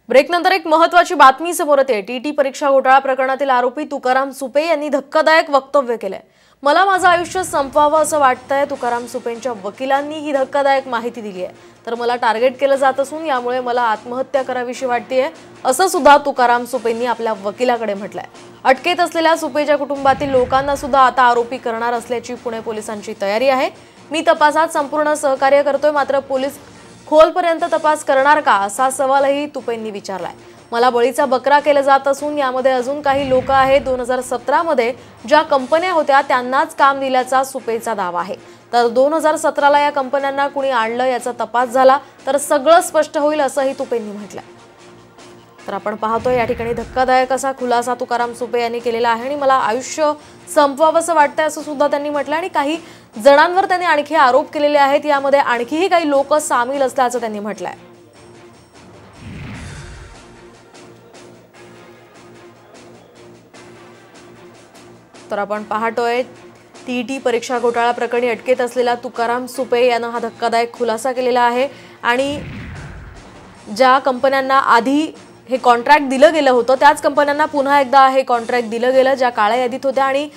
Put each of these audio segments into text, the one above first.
ब्रेकनंतर एक महत्त्वाची बातमी समोर येते। टीटी परीक्षा घोटाळा प्रकरणातील आरोपी तुकाराम सुपे यांनी धक्कादायक वक्तव्य केलंय। मला माझं आयुष्य संपवावं असं वाटतंय। तुकाराम सुपेंच्या वकिलांनी ही धक्कादायक माहिती दिली आहे। तर मला टार्गेट केलं जात असून यामुळे मला आत्महत्या करावीशी वाटतेय असं सुद्धा तुकाराम सुपेंनी आपल्या वकिलाकडे म्हटलंय। अटकेत असलेल्या सुपेच्या कुटुंबातील लोकांना सुद्धा आता आरोपी करणार असल्याची पुणे पोलिसांची तयारी आहे। मी तपासात संपूर्ण सहकार्य करतोय, मात्र पोलीस खोलपर्यंत तपास करणार का असा सवालही तुपेंनी विचारलाय। मला बळीचा बकरा केला जात असून यामध्ये अजून काही लोक आहेत। 2017 मध्ये ज्या कंपन्या होत्या त्यांनाच काम दिल्याचा सुपेचा दावा आहे। तर 2017ला या कंपन्यांना कुणी आणलं याचा तपास झाला तर सगळं स्पष्ट होईल असंही तुपेंनी म्हटलंय। तर आपण पाहतोय या ठिकाणी धक्कादायक असा खुलासा तुकाराम सुपे यांनी केलेला आहे आणि मला आयुष्य संपवावंसं वाटतंय असं सुद्धा त्यांनी म्हटलं आणि काही जणांवर त्यांनी आणखी आरोप केलेले आहेत। यामध्ये आणखीही काही लोक सामील असल्याचं त्यांनी म्हटलंय। तर आपण पाहतोय टीटी परीक्षा घोटाळा प्रकरणी अटकेत असलेला तुकाराम सुपे यानं हा धक्कादायक खुलासा केलेला आहे आणि ज्या कंपन्यांना आधी हे कॉन्ट्रॅक्ट दिलं गेलं होतं त्याच कंपन्यांना पुन्हा एकदा हे कॉन्ट्रॅक्ट दिलं गेलं ज्या काळ्या यादीत होत्या आणि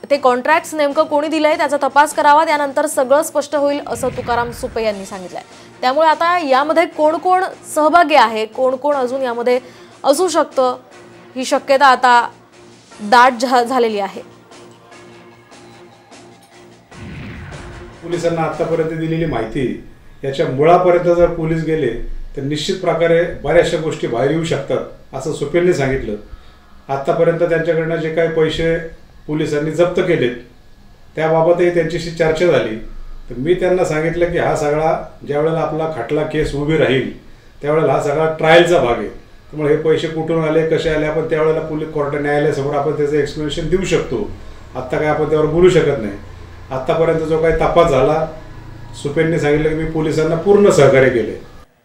ते कॉन्ट्रॅक्ट्स नेमकं कोणी दिलंय त्याचा तपास करावा, त्यानंतर सगळं स्पष्ट होईल असं तुकाराम सुपे यांनी सांगितलंय। त्यामुळे आता यामध्ये कोण कोण सहभागी आहे, कोण कोण अजून यामध्ये असू शकतं ही शक्यता आता दाट झालेली आहे। पोलिसांना आतापर्यंत दिलेली माहिती याच्या मुळापर्यंत जर पोलीस गेले तर निश्चित प्रकारे बऱ्याचशा गोष्टी बाहेर येऊ शकतात असं सुपेंनी सांगितलं। आतापर्यंत त्यांच्याकडनं जे काही पैसे पोलिसांनी जप्त केलेत त्याबाबतही त्यांच्याशी चर्चा झाली। तर मी त्यांना सांगितलं की हा सगळा ज्यावेळेला आपला खटला केस उभी राहील त्यावेळेला हा सगळा ट्रायलचा भाग आहे। त्यामुळे हे पैसे कुठून आले कसे आले आपण त्यावेळेला पोलीस कोर्ट न्यायालयासमोर आपण त्याचं एक्सप्लेनेशन देऊ शकतो। आत्ता काय आपण त्यावर बोलू शकत नाही। आत्तापर्यंत जो काही तपास झाला सुपेंनी सांगितलं की मी पोलिसांना पूर्ण सहकार्य केले।